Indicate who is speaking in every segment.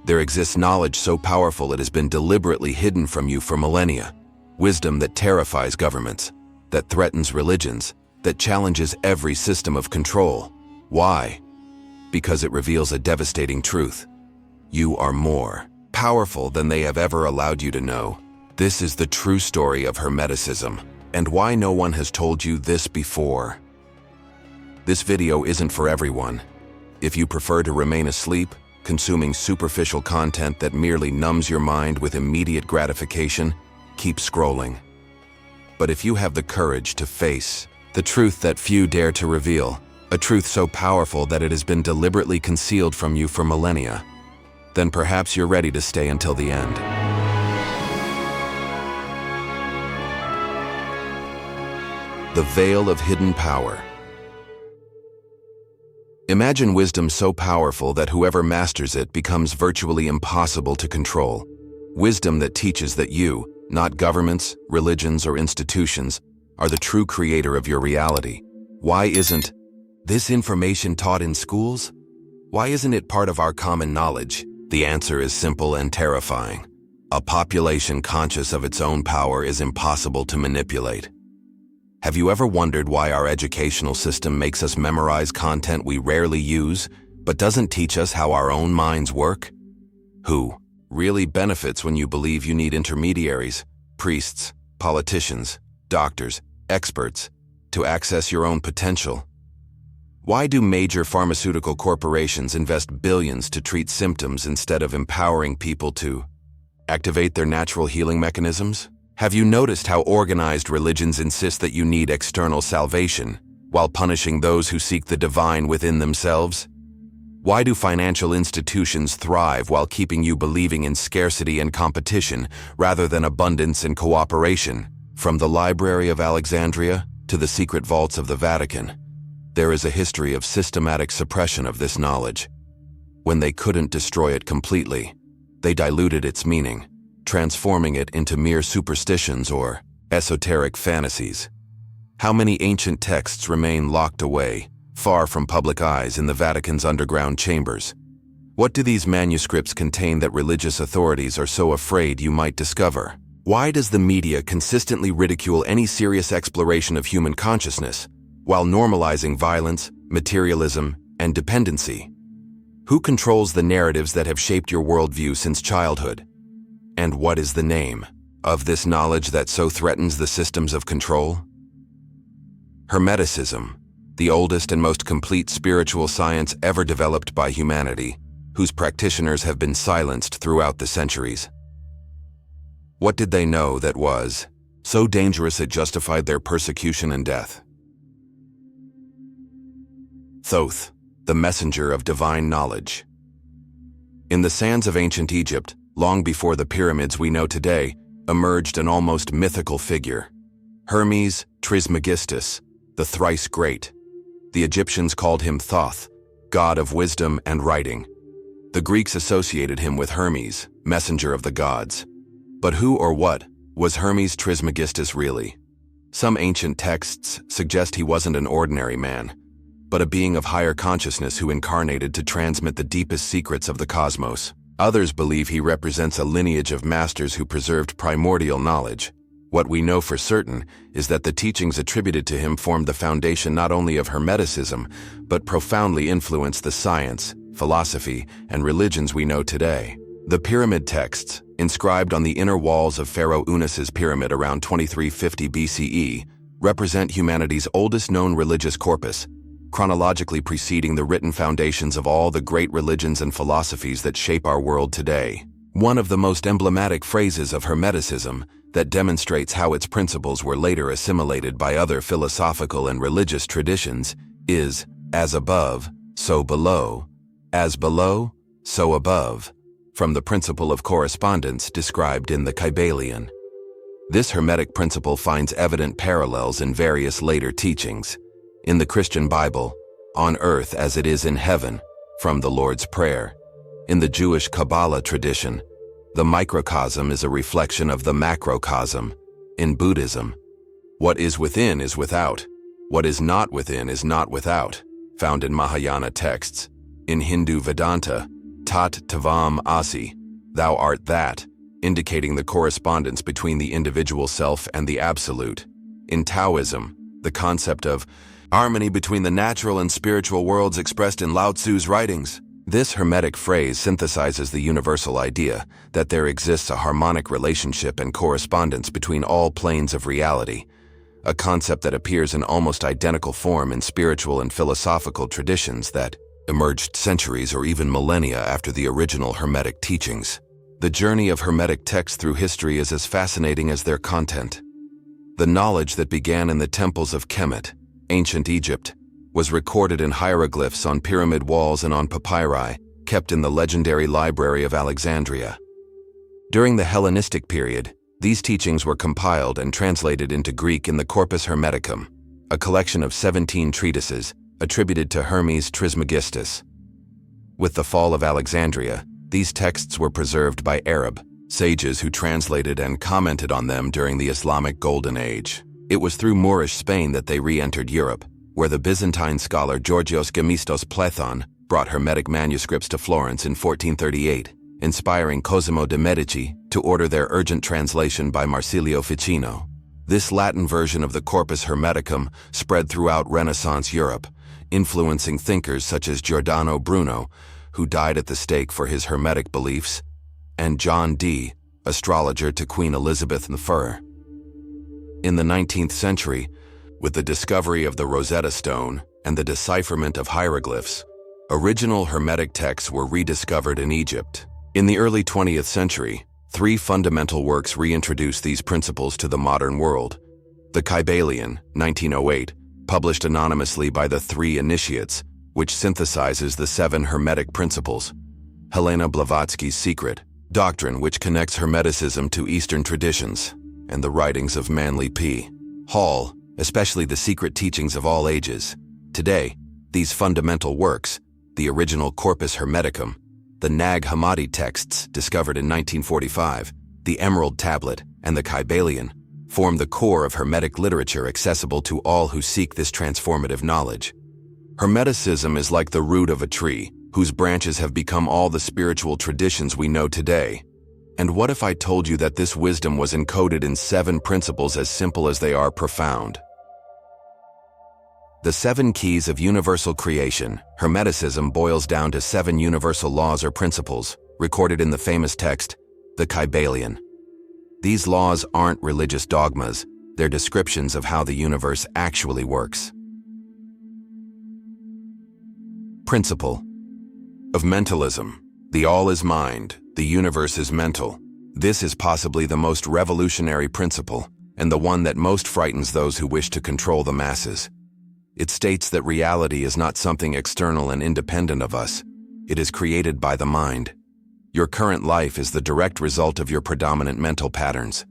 Speaker 1: There exists knowledge so powerful it has been deliberately hidden from you for millennia. Wisdom that terrifies governments, that threatens religions, that challenges every system of control. Why? Because it reveals a devastating truth. You are more powerful than they have ever allowed you to know. This is the true story of Hermeticism, and why no one has told you this before. This video isn't for everyone. If you prefer to remain asleep, consuming superficial content that merely numbs your mind with immediate gratification, keep scrolling. But if you have the courage to face the truth that few dare to reveal, a truth so powerful that it has been deliberately concealed from you for millennia, then perhaps you're ready to stay until the end. The veil of hidden power. Imagine wisdom so powerful that whoever masters it becomes virtually impossible to control. Wisdom that teaches that you, not governments, religions, or institutions, are the true creator of your reality. Why isn't this information taught in schools? Why isn't it part of our common knowledge? The answer is simple and terrifying. A population conscious of its own power is impossible to manipulate. Have you ever wondered why our educational system makes us memorize content we rarely use, but doesn't teach us how our own minds work? Who really benefits when you believe you need intermediaries, priests, politicians, doctors, experts, to access your own potential? Why do major pharmaceutical corporations invest billions to treat symptoms instead of empowering people to activate their natural healing mechanisms? Have you noticed how organized religions insist that you need external salvation, while punishing those who seek the divine within themselves? Why do financial institutions thrive while keeping you believing in scarcity and competition rather than abundance and cooperation? From the Library of Alexandria to the secret vaults of the Vatican, there is a history of systematic suppression of this knowledge. When they couldn't destroy it completely, they diluted its meaning, transforming it into mere superstitions or esoteric fantasies. How many ancient texts remain locked away, far from public eyes in the Vatican's underground chambers? What do these manuscripts contain that religious authorities are so afraid you might discover? Why does the media consistently ridicule any serious exploration of human consciousness, while normalizing violence, materialism, and dependency? Who controls the narratives that have shaped your worldview since childhood? And what is the name of this knowledge that so threatens the systems of control? Hermeticism, the oldest and most complete spiritual science ever developed by humanity, whose practitioners have been silenced throughout the centuries. What did they know that was so dangerous it justified their persecution and death? Thoth, the messenger of divine knowledge. In the sands of ancient Egypt, long before the pyramids we know today, emerged an almost mythical figure, Hermes Trismegistus, the thrice great. The Egyptians called him Thoth, god of wisdom and writing. The Greeks associated him with Hermes, messenger of the gods. But who or what was Hermes Trismegistus really? Some ancient texts suggest he wasn't an ordinary man, but a being of higher consciousness who incarnated to transmit the deepest secrets of the cosmos. Others believe he represents a lineage of masters who preserved primordial knowledge. What we know for certain is that the teachings attributed to him formed the foundation not only of Hermeticism, but profoundly influenced the science, philosophy, and religions we know today. The pyramid texts, inscribed on the inner walls of Pharaoh Unis's pyramid around 2350 BCE, represent humanity's oldest known religious corpus, chronologically preceding the written foundations of all the great religions and philosophies that shape our world today. One of the most emblematic phrases of Hermeticism that demonstrates how its principles were later assimilated by other philosophical and religious traditions is, as above, so below, as below, so above, from the principle of correspondence described in the Kybalion. This Hermetic principle finds evident parallels in various later teachings. In the Christian Bible, on earth as it is in heaven, from the Lord's Prayer. In the Jewish Kabbalah tradition, the microcosm is a reflection of the macrocosm. In Buddhism, what is within is without. What is not within is not without, found in Mahayana texts. In Hindu Vedanta, Tat tavam asi, thou art that, indicating the correspondence between the individual self and the absolute. In Taoism, the concept of harmony between the natural and spiritual worlds expressed in Lao Tzu's writings. This Hermetic phrase synthesizes the universal idea that there exists a harmonic relationship and correspondence between all planes of reality, a concept that appears in almost identical form in spiritual and philosophical traditions that emerged centuries or even millennia after the original Hermetic teachings. The journey of Hermetic texts through history is as fascinating as their content. The knowledge that began in the temples of Kemet, ancient Egypt, was recorded in hieroglyphs on pyramid walls and on papyri, kept in the legendary Library of Alexandria. During the Hellenistic period, these teachings were compiled and translated into Greek in the Corpus Hermeticum, a collection of 17 treatises attributed to Hermes Trismegistus. With the fall of Alexandria, these texts were preserved by Arab sages who translated and commented on them during the Islamic Golden Age. It was through Moorish Spain that they re-entered Europe, where the Byzantine scholar Georgios Gemistos Plethon brought Hermetic manuscripts to Florence in 1438, inspiring Cosimo de' Medici to order their urgent translation by Marsilio Ficino. This Latin version of the Corpus Hermeticum spread throughout Renaissance Europe, influencing thinkers such as Giordano Bruno, who died at the stake for his Hermetic beliefs, and John Dee, astrologer to Queen Elizabeth I. In the 19th century, with the discovery of the Rosetta Stone and the decipherment of hieroglyphs, original Hermetic texts were rediscovered in Egypt. In the early 20th century, 3 fundamental works reintroduced these principles to the modern world. The Kybalion, 1908, published anonymously by the 3 Initiates, which synthesizes the 7 Hermetic principles. Helena Blavatsky's Secret, doctrine which connects Hermeticism to Eastern traditions, and the writings of Manly P. Hall, especially the secret teachings of all ages. Today, these fundamental works, the original Corpus Hermeticum, the Nag Hammadi texts discovered in 1945, the Emerald Tablet, and the Kybalion, form the core of Hermetic literature accessible to all who seek this transformative knowledge. Hermeticism is like the root of a tree, whose branches have become all the spiritual traditions we know today. And what if I told you that this wisdom was encoded in 7 principles as simple as they are profound? The 7 keys of universal creation. Hermeticism boils down to 7 universal laws or principles, recorded in the famous text, the Kybalion. These laws aren't religious dogmas, they're descriptions of how the universe actually works. Principle of mentalism. The all is mind, the universe is mental. This is possibly the most revolutionary principle, and the one that most frightens those who wish to control the masses. It states that reality is not something external and independent of us. It is created by the mind. Your current life is the direct result of your predominant mental patterns.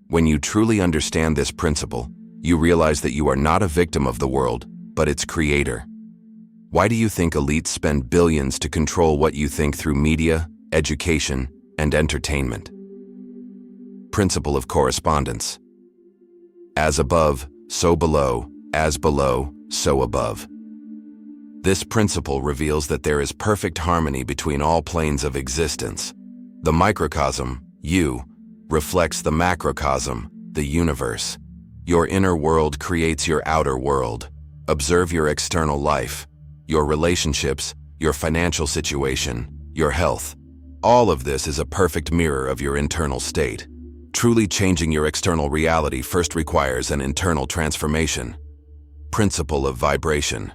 Speaker 1: When you truly understand this principle, you realize that you are not a victim of the world, but its creator. Why do you think elites spend billions to control what you think through media, education, and entertainment? Principle of correspondence. As above, so below, as below, so above. This principle reveals that there is perfect harmony between all planes of existence. The microcosm, you, reflects the macrocosm, the universe. Your inner world creates your outer world. Observe your external life, your relationships, your financial situation, your health. All of this is a perfect mirror of your internal state. Truly changing your external reality first requires an internal transformation. Principle of vibration.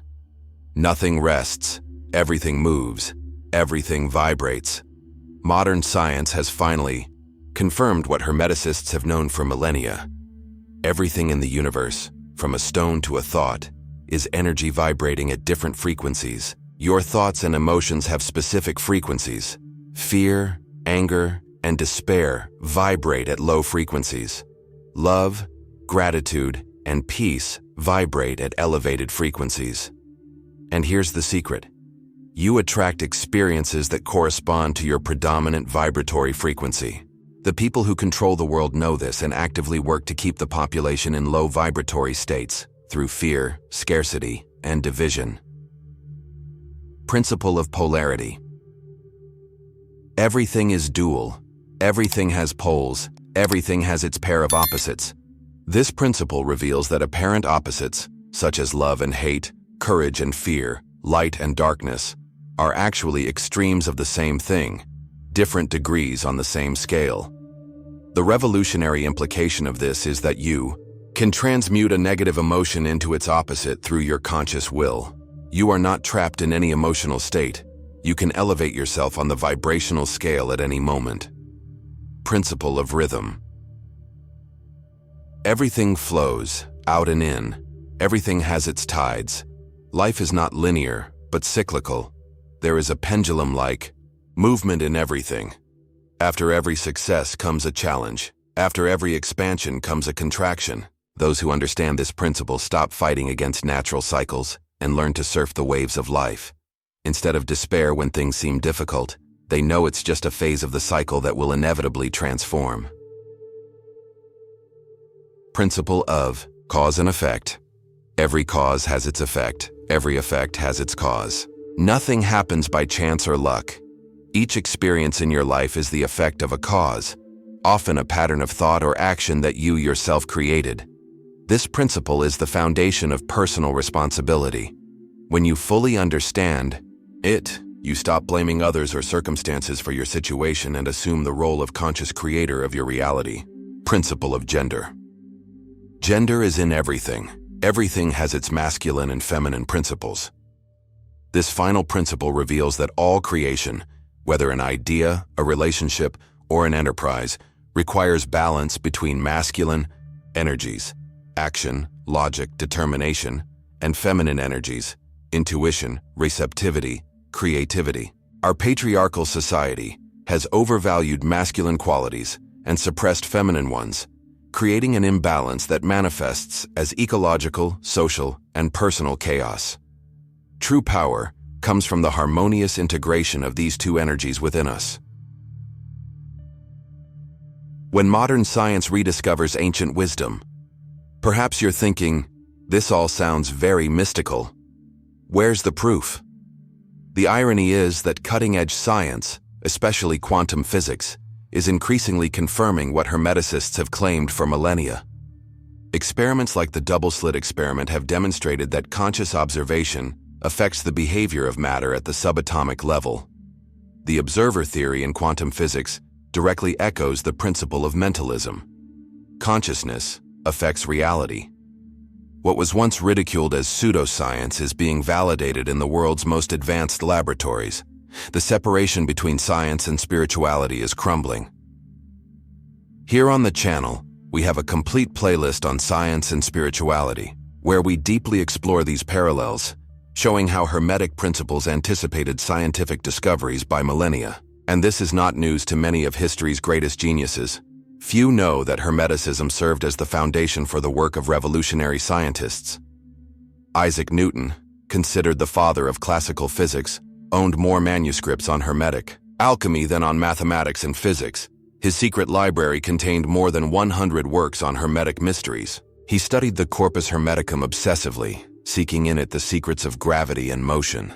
Speaker 1: Nothing rests, everything moves, everything vibrates. Modern science has finally confirmed what Hermeticists have known for millennia. Everything in the universe, from a stone to a thought, is energy vibrating at different frequencies. Your thoughts and emotions have specific frequencies. Fear, anger, and despair vibrate at low frequencies. Love, gratitude, and peace vibrate at elevated frequencies. And here's the secret. You attract experiences that correspond to your predominant vibratory frequency. The people who control the world know this and actively work to keep the population in low vibratory states through fear, scarcity, and division. Principle of polarity. Everything is dual. Everything has poles. Everything has its pair of opposites. This principle reveals that apparent opposites, such as love and hate, courage and fear, light and darkness, are actually extremes of the same thing, different degrees on the same scale. The revolutionary implication of this is that you can transmute a negative emotion into its opposite through your conscious will. You are not trapped in any emotional state. You can elevate yourself on the vibrational scale at any moment. Principle of rhythm. Everything flows, out and in. Everything has its tides. Life is not linear, but cyclical. There is a pendulum-like movement in everything. After every success comes a challenge. After every expansion comes a contraction. Those who understand this principle stop fighting against natural cycles and learn to surf the waves of life. Instead of despair when things seem difficult, they know it's just a phase of the cycle that will inevitably transform. Principle of cause and effect. Every cause has its effect. Every effect has its cause. Nothing happens by chance or luck. Each experience in your life is the effect of a cause, often a pattern of thought or action that you yourself created. This principle is the foundation of personal responsibility. When you fully understand it, you stop blaming others or circumstances for your situation and assume the role of conscious creator of your reality. Principle of gender. Gender is in everything. Everything has its masculine and feminine principles. This final principle reveals that all creation, whether an idea, a relationship, or an enterprise, requires balance between masculine energies, action, logic, determination, and feminine energies, intuition, receptivity, creativity. Our patriarchal society has overvalued masculine qualities and suppressed feminine ones, creating an imbalance that manifests as ecological, social, and personal chaos. True power comes from the harmonious integration of these two energies within us. When modern science rediscovers ancient wisdom, perhaps you're thinking, this all sounds very mystical. Where's the proof? The irony is that cutting-edge science, especially quantum physics, is increasingly confirming what Hermeticists have claimed for millennia. Experiments like the double-slit experiment have demonstrated that conscious observation affects the behavior of matter at the subatomic level. The observer theory in quantum physics directly echoes the principle of mentalism. Consciousness affects reality. What was once ridiculed as pseudoscience is being validated in the world's most advanced laboratories. The separation between science and spirituality is crumbling. Here on the channel, we have a complete playlist on science and spirituality, where we deeply explore these parallels, showing how Hermetic principles anticipated scientific discoveries by millennia. And this is not news to many of history's greatest geniuses. Few know that Hermeticism served as the foundation for the work of revolutionary scientists. Isaac Newton, considered the father of classical physics, owned more manuscripts on Hermetic alchemy than on mathematics and physics. His secret library contained more than 100 works on Hermetic mysteries. He studied the Corpus Hermeticum obsessively, seeking in it the secrets of gravity and motion.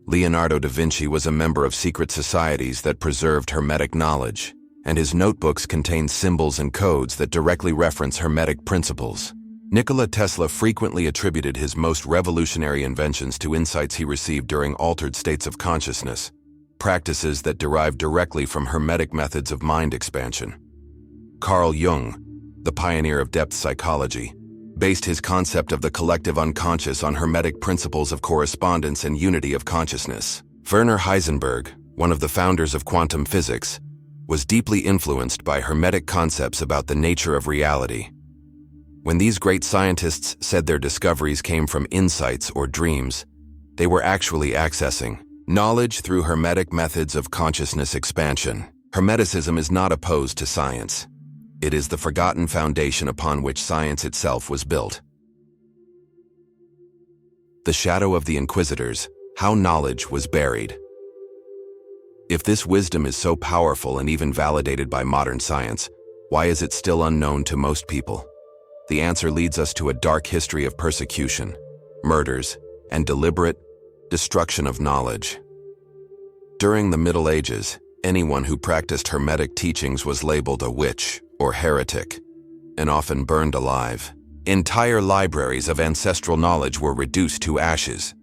Speaker 1: Leonardo da Vinci was a member of secret societies that preserved Hermetic knowledge, and his notebooks contain symbols and codes that directly reference Hermetic principles. Nikola Tesla frequently attributed his most revolutionary inventions to insights he received during altered states of consciousness, practices that derive directly from Hermetic methods of mind expansion. Carl Jung, the pioneer of depth psychology, based his concept of the collective unconscious on Hermetic principles of correspondence and unity of consciousness. Werner Heisenberg, one of the founders of quantum physics, was deeply influenced by Hermetic concepts about the nature of reality. When these great scientists said their discoveries came from insights or dreams, they were actually accessing knowledge through Hermetic methods of consciousness expansion. Hermeticism is not opposed to science. It is the forgotten foundation upon which science itself was built. The shadow of the Inquisitors, how knowledge was buried. If this wisdom is so powerful and even validated by modern science, why is it still unknown to most people? The answer leads us to a dark history of persecution, murders, and deliberate destruction of knowledge. During the Middle Ages, Anyone who practiced Hermetic teachings was labeled a witch or heretic, and often burned alive. Entire libraries of ancestral knowledge were reduced to ashes.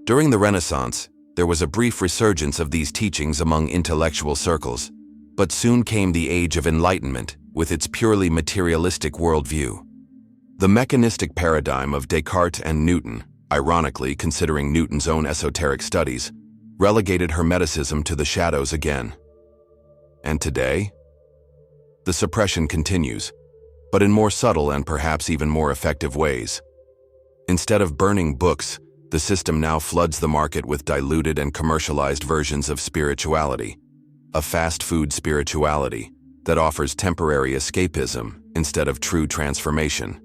Speaker 1: During the Renaissance, there was a brief resurgence of these teachings among intellectual circles, but soon came the Age of Enlightenment with its purely materialistic worldview. The mechanistic paradigm of Descartes and Newton, ironically considering Newton's own esoteric studies, relegated Hermeticism to the shadows again. And today? The suppression continues, but in more subtle and perhaps even more effective ways. Instead of burning books, the system now floods the market with diluted and commercialized versions of spirituality, a fast food spirituality that offers temporary escapism instead of true transformation.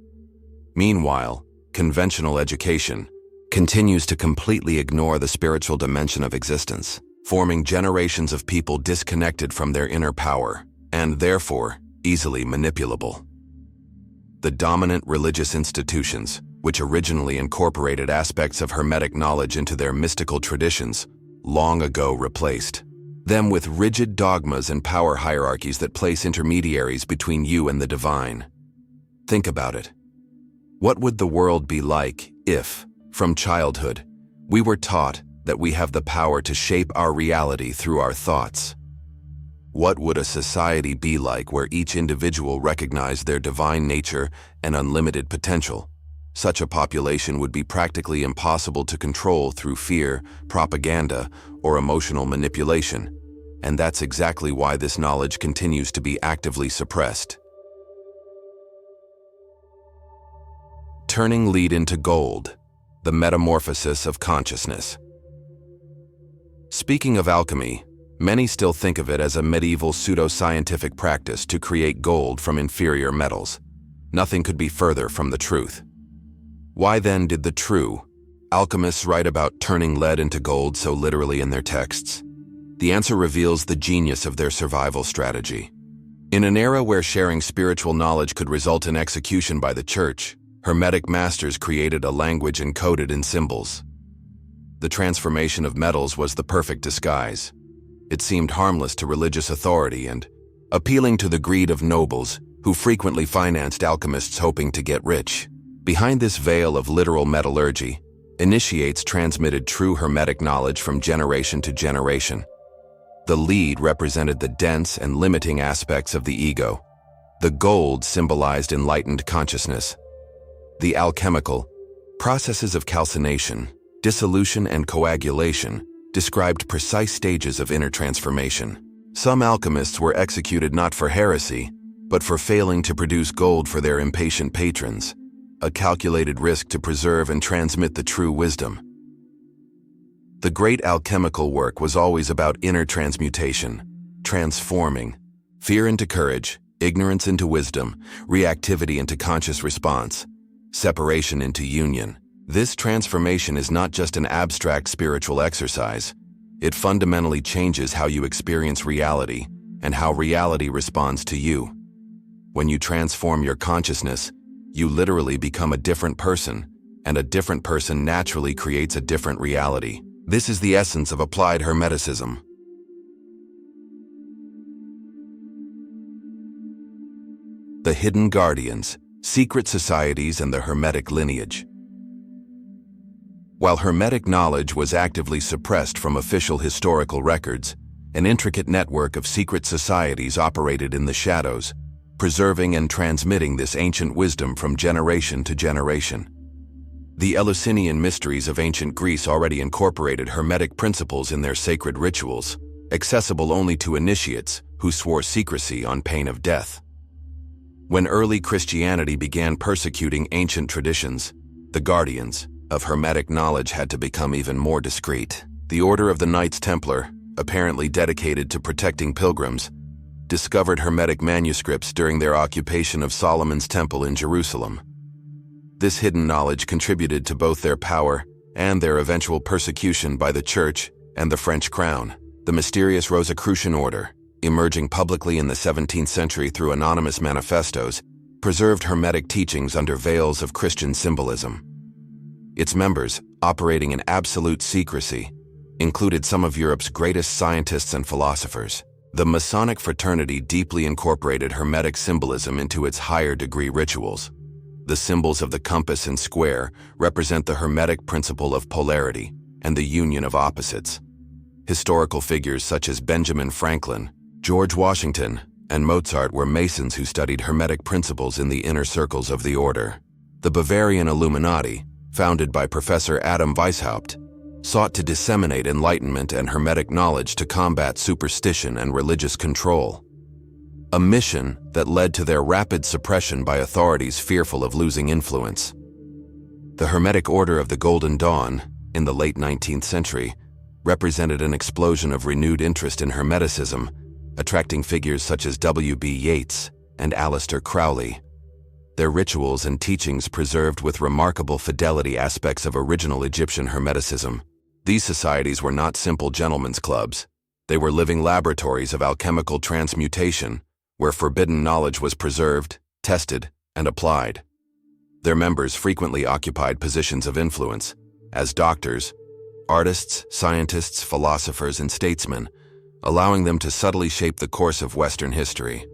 Speaker 1: Meanwhile, conventional education continues to completely ignore the spiritual dimension of existence, forming generations of people disconnected from their inner power and therefore easily manipulable. The dominant religious institutions, which originally incorporated aspects of Hermetic knowledge into their mystical traditions, long ago replaced them with rigid dogmas and power hierarchies that place intermediaries between you and the divine. Think about it. What would the world be like if, from childhood, we were taught that we have the power to shape our reality through our thoughts? What would a society be like where each individual recognized their divine nature and unlimited potential? Such a population would be practically impossible to control through fear, propaganda, or emotional manipulation, and that's exactly why this knowledge continues to be actively suppressed. Turning lead into gold, the metamorphosis of consciousness. Speaking of alchemy, many still think of it as a medieval pseudo-scientific practice to create gold from inferior metals. Nothing could be further from the truth. Why then did the true alchemists write about turning lead into gold so literally in their texts? The answer reveals the genius of their survival strategy. In an era where sharing spiritual knowledge could result in execution by the church, Hermetic masters created a language encoded in symbols. The transformation of metals was the perfect disguise. It seemed harmless to religious authority and appealing to the greed of nobles who frequently financed alchemists hoping to get rich. Behind this veil of literal metallurgy, initiates transmitted true Hermetic knowledge from generation to generation. The lead represented the dense and limiting aspects of the ego. The gold symbolized enlightened consciousness. The alchemical processes of calcination, dissolution, and coagulation described precise stages of inner transformation. Some alchemists were executed not for heresy, but for failing to produce gold for their impatient patrons, a calculated risk to preserve and transmit the true wisdom. The great alchemical work was always about inner transmutation, transforming fear into courage, ignorance into wisdom, reactivity into conscious response, separation into union. This transformation is not just an abstract spiritual exercise. It fundamentally changes how you experience reality and how reality responds to you. When you transform your consciousness, you literally become a different person, and a different person naturally creates a different reality. This is the essence of applied Hermeticism. The hidden guardians, secret societies, and the Hermetic lineage. While Hermetic knowledge was actively suppressed from official historical records, an intricate network of secret societies operated in the shadows, preserving and transmitting this ancient wisdom from generation to generation. The Eleusinian mysteries of ancient Greece already incorporated Hermetic principles in their sacred rituals, accessible only to initiates who swore secrecy on pain of death. When early Christianity began persecuting ancient traditions, the guardians of Hermetic knowledge had to become even more discreet. The Order of the Knights Templar, apparently dedicated to protecting pilgrims, discovered Hermetic manuscripts during their occupation of Solomon's Temple in Jerusalem. This hidden knowledge contributed to both their power and their eventual persecution by the Church and the French crown. The mysterious Rosicrucian Order, emerging publicly in the 17th century through anonymous manifestos, preserved Hermetic teachings under veils of Christian symbolism. Its members, operating in absolute secrecy, included some of Europe's greatest scientists and philosophers. The Masonic fraternity deeply incorporated Hermetic symbolism into its higher degree rituals. The symbols of the compass and square represent the Hermetic principle of polarity and the union of opposites. Historical figures such as Benjamin Franklin, George Washington, and Mozart were Masons who studied Hermetic principles in the inner circles of the order. The Bavarian Illuminati, founded by Professor Adam Weishaupt, sought to disseminate enlightenment and Hermetic knowledge to combat superstition and religious control, a mission that led to their rapid suppression by authorities fearful of losing influence. The Hermetic Order of the Golden Dawn, in the late 19th century, represented an explosion of renewed interest in Hermeticism, attracting figures such as W.B. Yeats and Aleister Crowley. Their rituals and teachings preserved with remarkable fidelity aspects of original Egyptian Hermeticism. These societies were not simple gentlemen's clubs. They were living laboratories of alchemical transmutation, where forbidden knowledge was preserved, tested, and applied. Their members frequently occupied positions of influence as doctors, artists, scientists, philosophers, and statesmen, allowing them to subtly shape the course of Western history.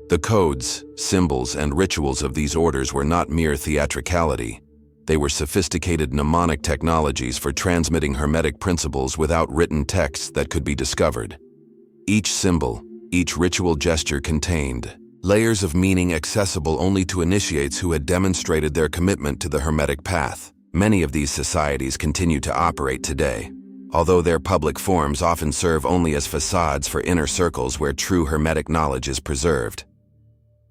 Speaker 1: The codes, symbols, and rituals of these orders were not mere theatricality. They were sophisticated mnemonic technologies for transmitting Hermetic principles without written texts that could be discovered. Each symbol, each ritual gesture contained layers of meaning accessible only to initiates who had demonstrated their commitment to the Hermetic path. Many of these societies continue to operate today, although their public forms often serve only as facades for inner circles where true Hermetic knowledge is preserved.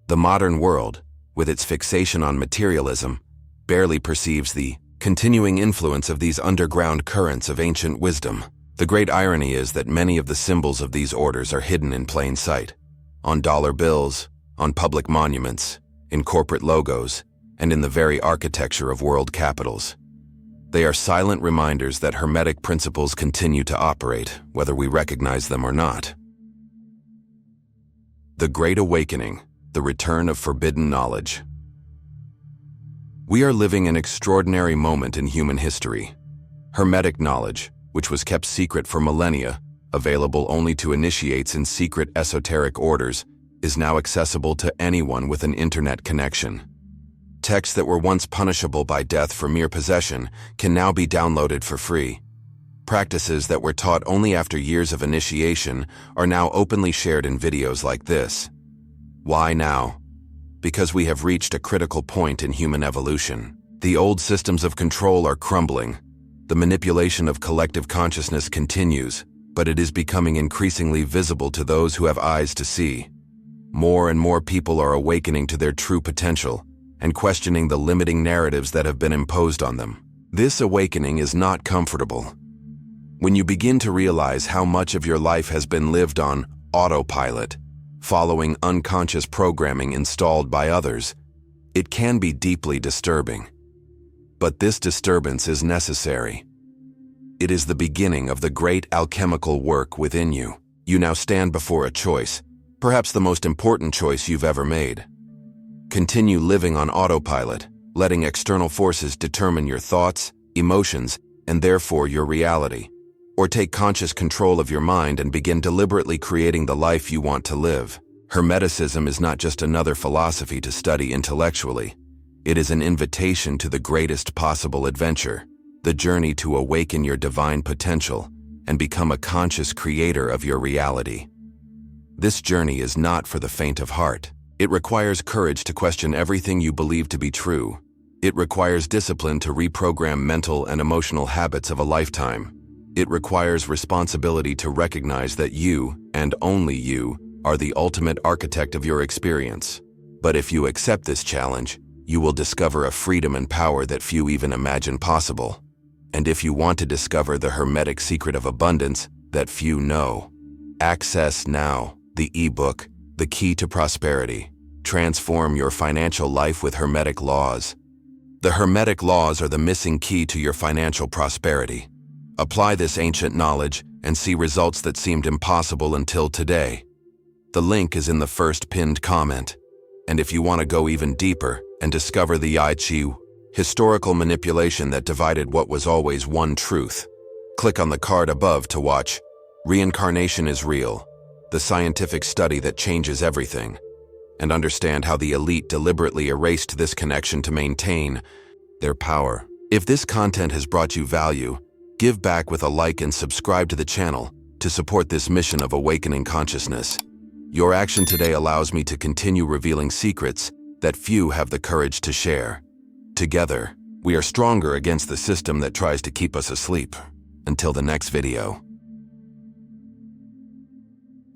Speaker 1: The modern world, with its fixation on materialism, barely perceives the continuing influence of these underground currents of ancient wisdom. The great irony is that many of the symbols of these orders are hidden in plain sight, on dollar bills, on public monuments, in corporate logos, and in the very architecture of world capitals. They are silent reminders that Hermetic principles continue to operate, whether we recognize them or not. The Great Awakening, the return of forbidden knowledge. We are living an extraordinary moment in human history. Hermetic knowledge, which was kept secret for millennia, available only to initiates in secret esoteric orders, is now accessible to anyone with an internet connection. Texts that were once punishable by death for mere possession can now be downloaded for free. Practices that were taught only after years of initiation are now openly shared in videos like this. Why now? Because we have reached a critical point in human evolution. The old systems of control are crumbling. The manipulation of collective consciousness continues, but it is becoming increasingly visible to those who have eyes to see. More and more people are awakening to their true potential and questioning the limiting narratives that have been imposed on them. This awakening is not comfortable. When you begin to realize how much of your life has been lived on autopilot, following unconscious programming installed by others, it can be deeply disturbing. But this disturbance is necessary. It is the beginning of the great alchemical work within you. You now stand before a choice, perhaps the most important choice you've ever made. Continue living on autopilot, letting external forces determine your thoughts, emotions, and therefore your reality. Or take conscious control of your mind and begin deliberately creating the life you want to live. Hermeticism is not just another philosophy to study intellectually. It is an invitation to the greatest possible adventure, the journey to awaken your divine potential and become a conscious creator of your reality. This journey is not for the faint of heart. It requires courage to question everything you believe to be true. It requires discipline to reprogram mental and emotional habits of a lifetime. It requires responsibility to recognize that you, and only you, are the ultimate architect of your experience. But if you accept this challenge, you will discover a freedom and power that few even imagine possible. And if you want to discover the Hermetic secret of abundance that few know, access now the ebook, The Key to Prosperity. Transform your financial life with Hermetic laws. The Hermetic laws are the missing key to your financial prosperity. Apply this ancient knowledge and see results that seemed impossible until today. The link is in the first pinned comment. And if you want to go even deeper and discover the I Chi, historical manipulation that divided what was always one truth, Click on the card above to watch Reincarnation is Real, the scientific study that changes everything, and understand how the elite deliberately erased this connection to maintain their power. If this content has brought you value, give back with a like and subscribe to the channel to support this mission of awakening consciousness. Your action today allows me to continue revealing secrets that few have the courage to share. Together, we are stronger against the system that tries to keep us asleep. Until the next video.